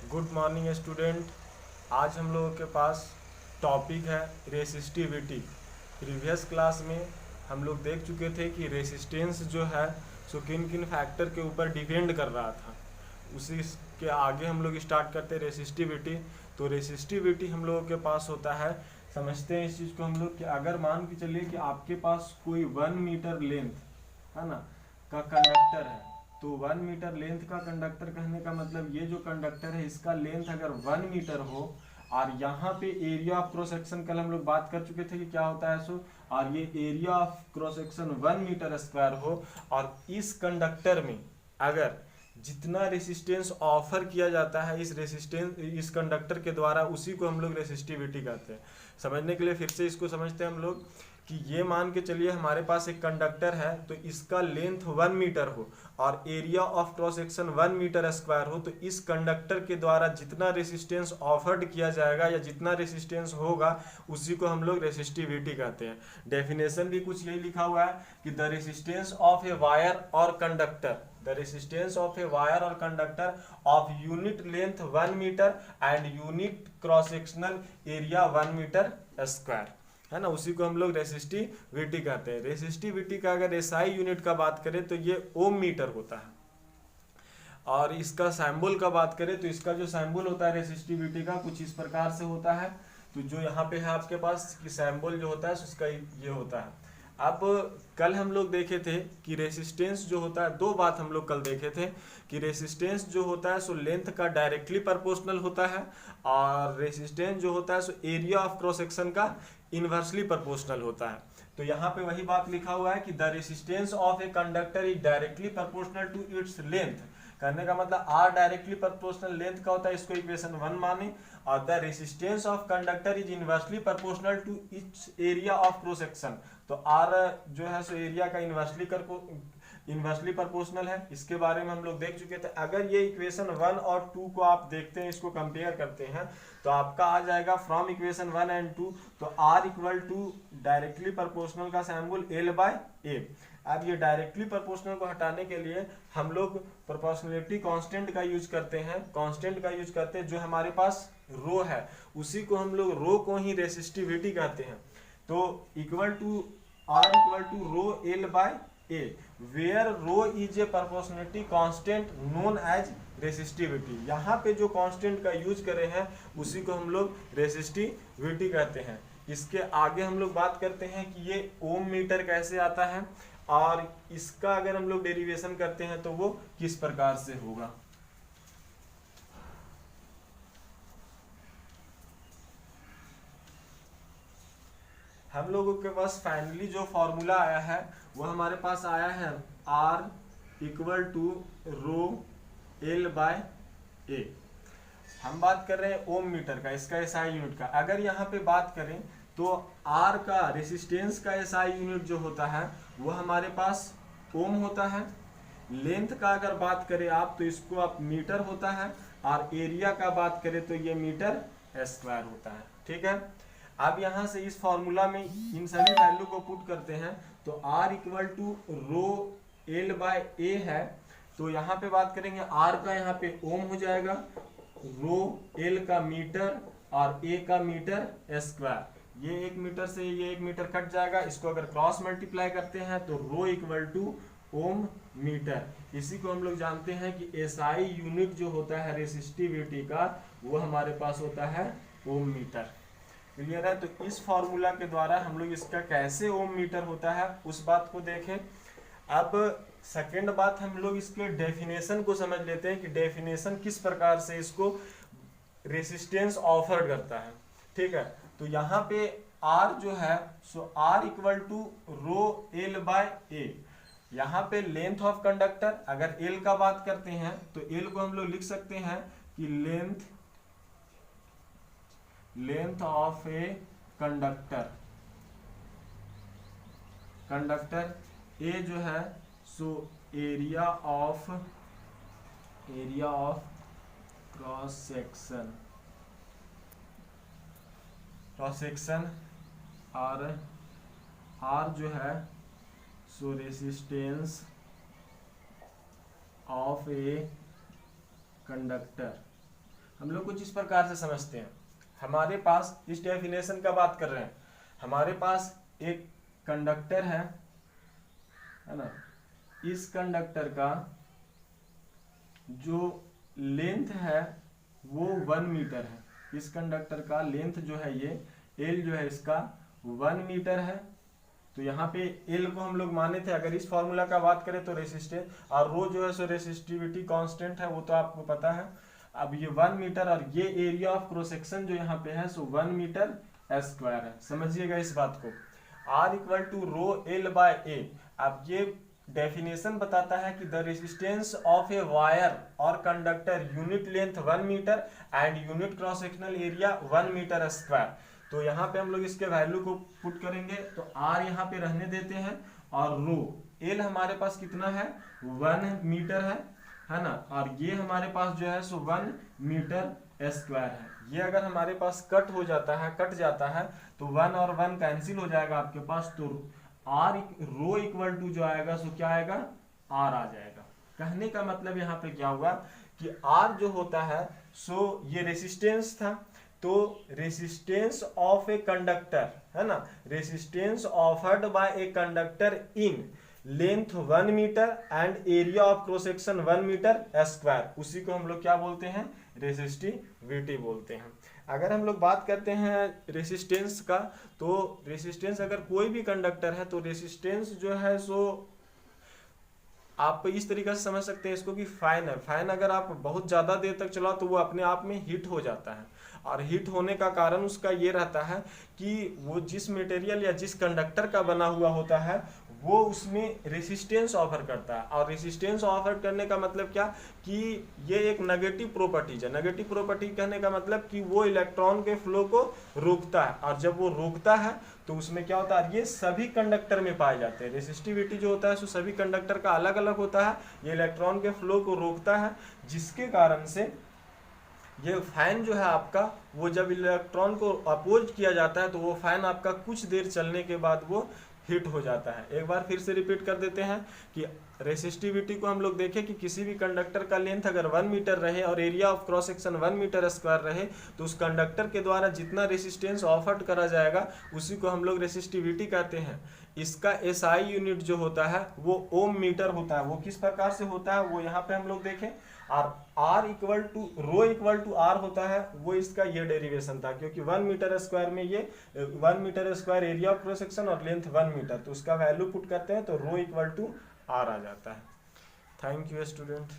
Good morning student. आज हम लोगों के पास टॉपिक है रेसिस्टिविटी। प्रीवियस क्लास में हम लोग देख चुके थे कि रेसिस्टेंस जो है सो किन किन फैक्टर के ऊपर डिपेंड कर रहा था। उसी के आगे हम लोग स्टार्ट करते हैं रेसिस्टिविटी। तो रेसिस्टिविटी हम लोगों के पास होता है, समझते हैं इस चीज़ को हम लोग कि अगर मान के चलिए कि आपके पास कोई 1 मीटर लेंथ है ना का कंडक्टर है, तो 1 मीटर लेंथ का कंडक्टर कहने का मतलब ये जो कंडक्टर है इसका लेंथ अगर 1 मीटर हो और यहाँ पे एरिया ऑफ क्रॉस सेक्शन कल हम लोग बात कर चुके थे कि क्या होता है सो, और ये area of cross section 1 metre square हो और इस कंडक्टर में अगर जितना रेसिस्टेंस ऑफर किया जाता है इस कंडक्टर के द्वारा, उसी को हम लोग रेसिस्टिविटी कहते हैं। समझने के लिए फिर से इसको समझते हैं हम लोग कि ये मान के चलिए हमारे पास एक कंडक्टर है, तो इसका लेंथ 1 मीटर हो और area of cross section 1 metre square हो, तो इस कंडक्टर के द्वारा जितना रेसिस्टेंस ऑफर्ड किया जाएगा या जितना रेसिस्टेंस होगा उसी को हम लोग रेसिस्टिविटी कहते हैं। डेफिनेशन भी कुछ यही लिखा हुआ है कि the resistance of a wire और conductor, the resistance of a wire और conductor of unit length 1 metre and unit cross sectional area 1 metre square, है ना, उसी को हम लोग रेसिस्टिविटी कहते हैं। रेसिस्टिविटी का अगर एसआई यूनिट का बात करें तो ये ओम मीटर होता है, और इसका सैम्बल का बात करें तो इसका जो सैम्बल होता है रेसिस्टिविटी का कुछ इस प्रकार से होता है। तो जो यहाँ पे है आपके पास कि सैम्बल जो होता है उसका ये होता है। अब कल हम लोग देखे थे कि रेसिस्टेंस जो होता है, दो बात हम लोग कल देखे थे कि रेसिस्टेंस जो होता है सो लेंथ का डायरेक्टली प्रोपोर्शनल होता है, और रेसिस्टेंस जो होता है सो एरिया ऑफ क्रॉस सेक्शन का इनवर्सली प्रोपोर्शनल होता है। तो यहाँ पे वही बात लिखा हुआ है कि the resistance of a conductor is directly proportional to its length. करने का मतलब आर डायरेक्टली प्रोपोर्शनल लेंथ का होता है, इसको इक्वेशन 1 माने, और the resistance of conductor is inversely proportional to its area of cross section. तो आर जो है सो एरिया का इनवर्सली प्रोपोर्शनल है। इसके बारे में हम लोग देख चुके थे। अगर ये इक्वेशन 1 और 2 को आप देखते हैं, इसको कंपेयर करते हैं, तो आपका आ जाएगा फ्रॉम इक्वेशन 1 एंड 2, तो R equal to directly proportional का सैम्बल L बाय A। अब ये डायरेक्टली प्रोपोर्शनल को हटाने के लिए हम लोग प्रोपोर्शनलिटी कांस्टेंट का यूज करते हैं, जो हमारे पास रो है उसी को हम लोग रो को ही रेसिस्टिविटी कहते हैं। तो equal to R equal to rho L by A, where rho is a proportionality constant known as resistivity. यहाँ पे जो कांस्टेंट का यूज करे हैं उसी को हम लोग रेसिस्टिविटी कहते हैं। इसके आगे हम लोग बात करते हैं कि ये ओम मीटर कैसे आता है, और इसका अगर हम लोग डेरिवेशन करते हैं तो वो किस प्रकार से होगा। हम लोगों के पास फाइनली जो फॉर्मूला आया है वो हमारे पास आया है R equal to rho L by A। हम बात कर रहे हैं ओम मीटर का, इसका एसआई यूनिट का। अगर यहाँ पे बात करें तो R का रेसिस्टेंस का एसआई यूनिट जो होता है वो हमारे पास ओम होता है। लेंथ का अगर बात करें आप तो इसको आप मीटर होता है, और एरिया का बात करें तो ये मीटर स्क्वायर होता है। ठीक है, अब यहाँ से इस फॉर्मूला में इन सभी वैल्यू को पुट करते हैं तो R equal to rho L by A है। तो यहाँ पे बात करेंगे R का यहाँ पे ओम हो जाएगा, रो L का मीटर और A का मीटर स्क्वायर। ये 1 मीटर से ये 1 मीटर कट जाएगा, इसको अगर क्रॉस मल्टीप्लाई करते हैं तो rho equal two ohm metre. इसी को हम लोग जानते हैं कि एसआई यूनिट जो होता है रेसिस्टिविटी का वो हमारे पास होता है ओम मीटर। क्लियर है। तो इस फॉर्मूला के द्वारा हम लोग इसका कैसे ओम मीटर होता है उस बात को देखें। अब सेकेंड बात, हम लोग इसके डेफिनेशन को समझ लेते हैं कि डेफिनेशन किस प्रकार से इसको रेसिस्टेंस ऑफर करता है। ठीक है, तो यहाँ पे R जो है सो R equal to rho L by A। यहाँ पे लेंथ ऑफ कंडक्टर, अगर L का बात करते हैं तो L को हम लोग लिख सकते हैं कि length of a conductor A जो है सो एरिया ऑफ क्रॉस सेक्शन और R जो है सो रेसिस्टेंस ऑफ ए कंडक्टर। हम लोग कुछ इस प्रकार से समझते हैं। हमारे पास इस डेफिनेशन का बात कर रहे हैं, हमारे पास एक कंडक्टर है ना, इस कंडक्टर का जो लेंथ है वो 1 मीटर है। इस कंडक्टर का लेंथ जो है ये एल जो है इसका 1 मीटर है। तो यहाँ पे एल को हम लोग माने थे, अगर इस फॉर्मूला का बात करें तो रेसिस्टेंस, और रो जो है सो रेसिस्टिविटी कांस्टेंट है, वो तो आपको पता है। अब ये 1 मीटर और ये एरिया ऑफ क्रॉस सेक्शन जो यहाँ पे है सो 1 मीटर स्क्वायर है। समझिएगा इस बात को। R equal to rho L by A. अब ये डेफिनेशन बताता है कि the resistance of a wire और conductor unit length 1 metre and unit cross sectional area 1 metre square. तो यहाँ पे हम लोग इसके वैल्यू को पुट करेंगे, तो R यहाँ पे रहने देते हैं और रो एल हमारे पास कितना है 1 मीटर है ना, और ये हमारे पास जो है सो 1 मीटर स्क्वायर है। ये अगर हमारे पास कट जाता है तो 1 और 1 कैंसिल हो जाएगा आपके पास, तो आर रो इक्वल टू जो आएगा सो क्या आएगा आर आ जाएगा। कहने का मतलब यहाँ पे क्या हुआ कि आर जो होता है सो ये रेसिस्टेंस था, तो रेसिस्टेंस ऑफ ए कंडक्टर है ना, resistance offered by a conductor in length 1 metre and area of cross section 1 metre square, उसी को हम लोग क्या बोलते हैं रेसिस्टिविटी बोलते हैं। अगर हम लोग बात करते हैं रेसिस्टेंस का, तो रेसिस्टेंस अगर कोई भी कंडक्टर है तो रेसिस्टेंस जो है सो आप इस तरीके से समझ सकते हैं इसको कि फैन है। फैन अगर आप बहुत ज़्यादा देर तक चलाओ तो वो अपने आप में हीट हो जाता है, और हीट होने का कारण उसका ये रहता है कि वो जिस मटेरियल या जिस कंडक्टर का बना हुआ होता है वो उसमें रेसिस्टेंस ऑफर करता है। और रेसिस्टेंस ऑफर करने का मतलब क्या कि ये एक नेगेटिव प्रॉपर्टीज है। नेगेटिव प्रॉपर्टी कहने का मतलब कि वो इलेक्ट्रॉन के फ्लो को रोकता है, और जब वो रोकता है तो उसमें क्या होता है, ये सभी कंडक्टर में पाए जाते हैं। रेसिस्टिविटी जो होता है सो सभी कंडक्टर का अलग अलग होता है, ये इलेक्ट्रॉन के फ्लो को रोकता है, जिसके कारण से ये फैन जो है आपका, वो जब इलेक्ट्रॉन को अपोज किया जाता है तो वो फैन आपका कुछ देर चलने के बाद वो हीट हो जाता है। एक बार फिर से रिपीट कर देते हैं कि रेसिस्टिविटी को हम लोग देखें कि किसी भी कंडक्टर का लेंथ अगर 1 मीटर रहे और area of cross section 1 metre square रहे, तो उस कंडक्टर के द्वारा जितना रेसिस्टेंस ऑफर करा जाएगा उसी को हम लोग रेसिस्टिविटी कहते हैं। इसका एसआई यूनिट जो होता है वो ओम मीटर होता है। वो किस प्रकार से होता है वो यहाँ पे हम लोग देखें, और R equal to rho equal to R होता है, वो इसका ये डेरिवेशन था, क्योंकि 1 मीटर स्क्वायर में ये 1 metre square area of cross section और लेंथ 1 मीटर, तो उसका वैल्यू पुट करते हैं तो रो इक्वल टू आर आ जाता है। Thank you student.